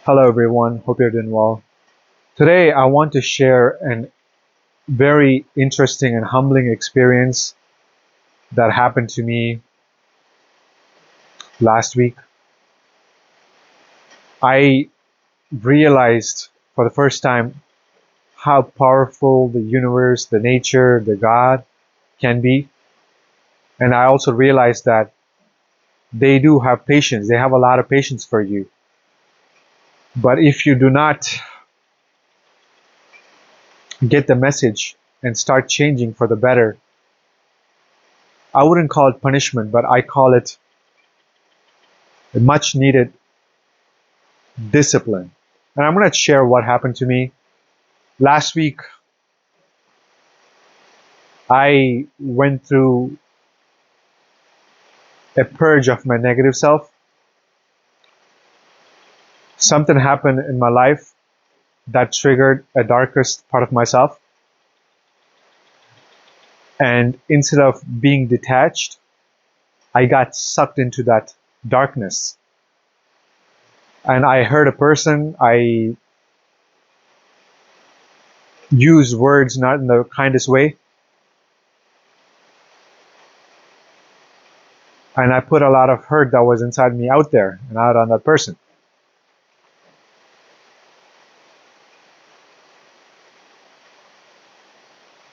Hello everyone, hope you're doing well. Today I want to share a very interesting and humbling experience that happened to me last week. I realized for the first time how powerful the universe, the nature, the God can be. And I also realized that they do have patience. They have a lot of patience for you. But if you do not get the message and start changing for the better, I wouldn't call it punishment, but I call it a much needed discipline. And I'm going to share what happened to me. Last week, I went through a purge of my negative self. Something happened in my life that triggered a darkest part of myself. And instead of being detached, I got sucked into that darkness. And I hurt a person. I used words not in the kindest way. And I put a lot of hurt that was inside me out there and out on that person.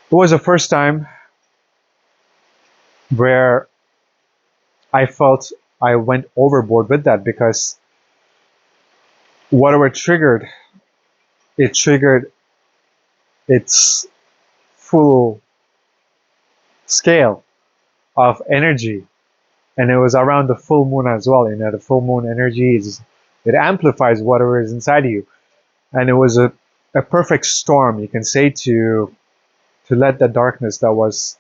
It was the first time where I felt I went overboard with that, because whatever triggered its full scale of energy. And it was around the full moon as well. The full moon energy it amplifies whatever is inside of you. And it was a perfect storm, you can say, to let the darkness that was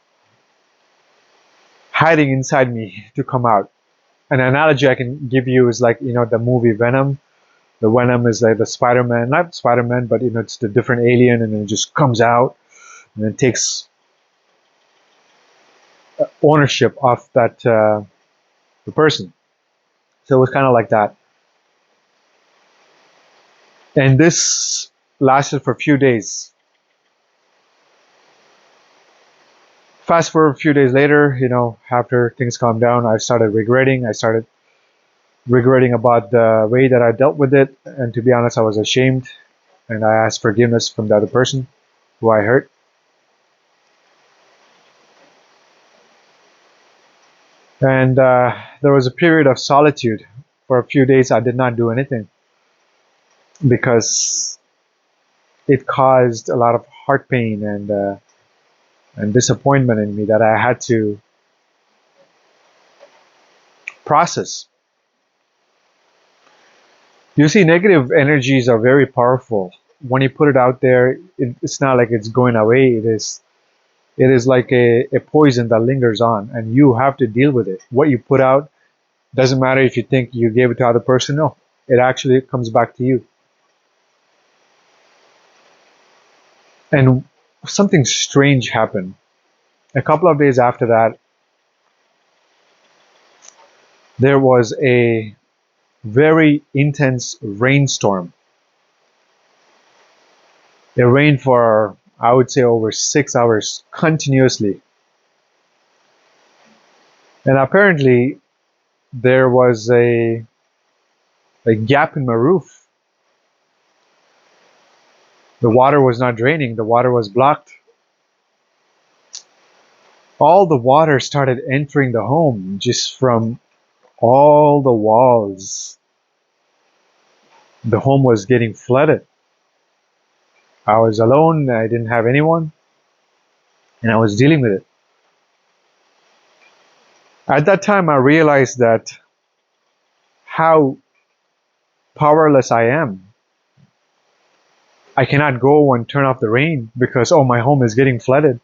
hiding inside me to come out. An analogy I can give you is like, the movie Venom. The Venom is like the Spider-Man, not Spider-Man, but it's the different alien, and then it just comes out and it takes ownership of that the person. So it was kind of like that. And this lasted for a few days. Fast forward a few days later, after things calmed down, I started regretting. I started regretting about the way that I dealt with it. And to be honest, I was ashamed. And I asked forgiveness from the other person who I hurt. And there was a period of solitude. For a few days, I did not do anything because it caused a lot of heart pain and disappointment in me that I had to process. You see, negative energies are very powerful. When you put it out there, it's not like it's going away. It is like a poison that lingers on, and you have to deal with it. What you put out doesn't matter if you think you gave it to other person. No, it actually comes back to you. And something strange happened. A couple of days after that, there was a very intense rainstorm. It rained for, I would say, over 6 hours continuously. And apparently, there was a gap in my roof. The water was not draining, the water was blocked. All the water started entering the home just from all the walls. The home was getting flooded. I was alone, I didn't have anyone, and I was dealing with it. At that time, I realized that how powerless I am. I cannot go and turn off the rain because, oh, my home is getting flooded.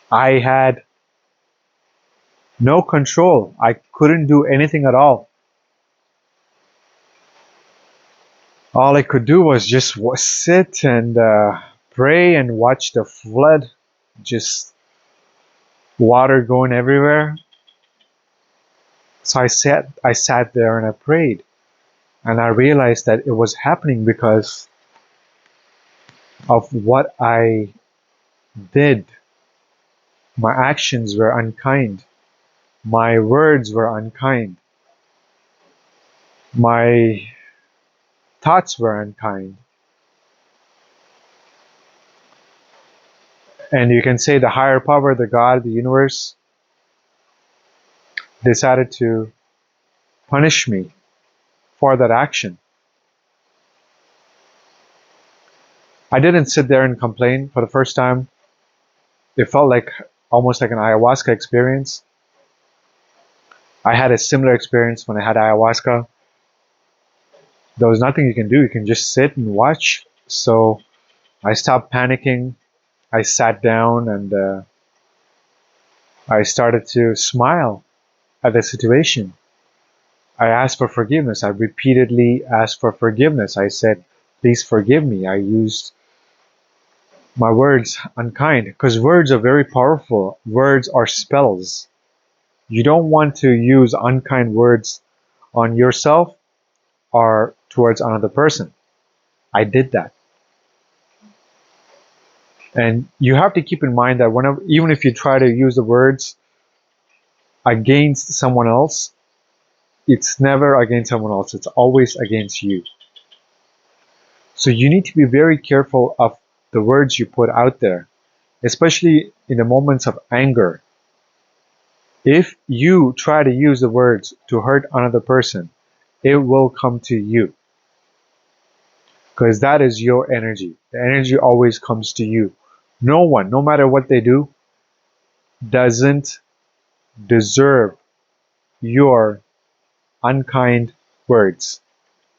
I had no control. I couldn't do anything at all. All I could do was just sit and pray and watch the flood, just water going everywhere. So I sat there and I prayed. And I realized that it was happening because of what I did. My actions were unkind. My words were unkind. My thoughts were unkind. And you can say the higher power, the God, the universe, decided to punish me for that action. I didn't sit there and complain for the first time. It felt like almost like an ayahuasca experience. I had a similar experience when I had ayahuasca. There was nothing you can do. You can just sit and watch. So I stopped panicking. I sat down and I started to smile at the situation. I asked for forgiveness. I repeatedly asked for forgiveness. I said, please forgive me. I used my words unkind because words are very powerful. Words are spells. You don't want to use unkind words on yourself or towards another person. I did that. And you have to keep in mind that whenever, even if you try to use the words against someone else, it's never against someone else. It's always against you. So you need to be very careful of the words you put out there, especially in the moments of anger. If you try to use the words to hurt another person, it will come to you because that is your energy. The energy always comes to you. No one, no matter what they do, doesn't deserve your unkind words.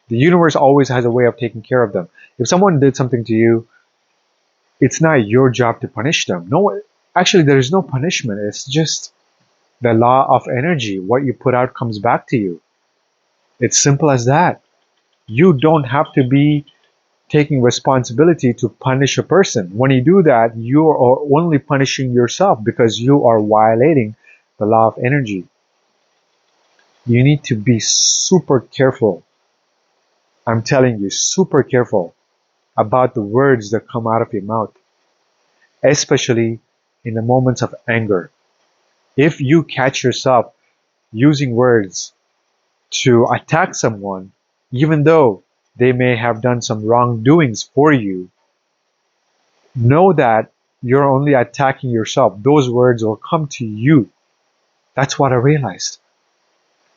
The universe always has a way of taking care of them. If someone did something to you, it's not your job to punish them. No, actually, there is no punishment. It's just the law of energy. What you put out comes back to you. It's simple as that. You don't have to be taking responsibility to punish a person. When you do that, you are only punishing yourself because you are violating the law of energy. You need to be super careful. I'm telling you, super careful about the words that come out of your mouth, especially in the moments of anger. If you catch yourself using words to attack someone, even though they may have done some wrongdoings for you, know that you're only attacking yourself. Those words will come to you. That's what I realized.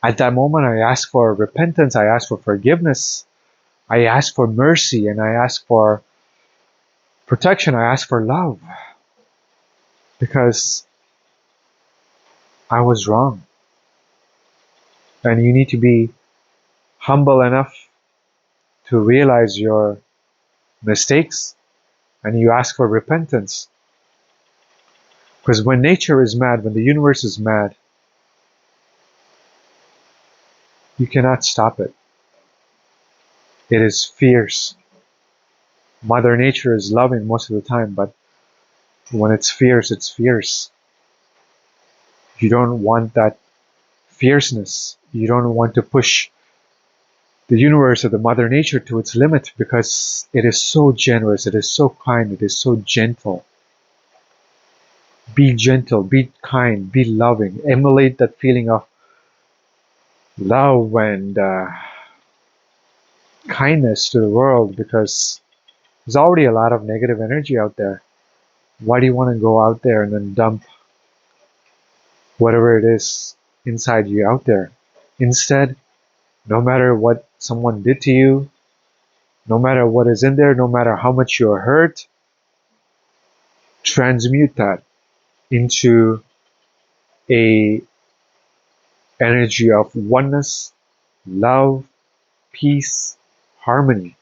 At that moment, I asked for repentance, I asked for forgiveness, I asked for mercy, and I asked for protection, I asked for love. Because I was wrong. And you need to be humble enough to realize your mistakes and you ask for repentance. Because when nature is mad, when the universe is mad, you cannot stop it. It is fierce. Mother Nature is loving most of the time, but when it's fierce, it's fierce. You don't want that fierceness. You don't want to push the universe or the Mother Nature to its limit because it is so generous, it is so kind, it is so gentle. Be gentle, be kind, be loving. Emulate that feeling of love and kindness to the world because there's already a lot of negative energy out there. Why do you want to go out there and then dump whatever it is inside you out there? Instead, no matter what someone did to you, no matter what is in there, no matter how much you're hurt, transmute that into a energy of oneness, love, peace, harmony.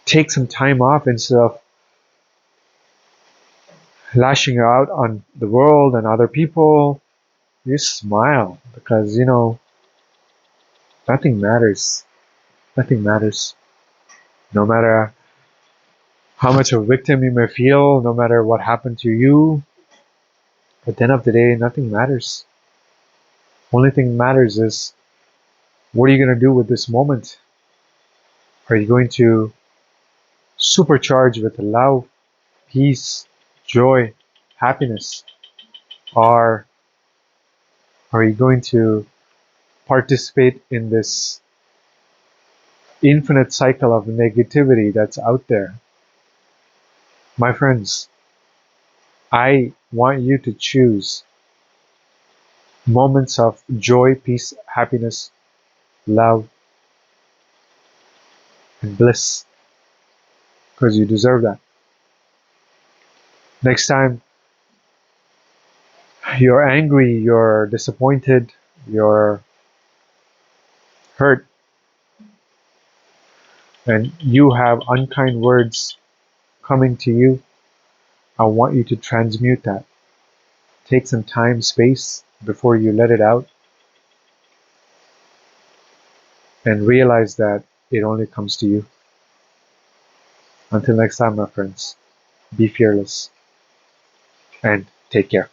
Take some time off instead of lashing out on the world and other people. Just smile because nothing matters. Nothing matters. No matter how much of a victim you may feel, no matter what happened to you, at the end of the day, nothing matters. Only thing matters is What are you going to do with this moment? Are you going to supercharge with love, peace, joy, happiness? Or are you going to participate in this infinite cycle of negativity that's out there? My friends, I want you to choose moments of joy, peace, happiness, love, and bliss, because you deserve that. Next time you're angry, you're disappointed, you're hurt, and you have unkind words coming to you, I want you to transmute that. Take some time, space before you let it out, and realize that it only comes to you. Until next time, my friends, be fearless and take care.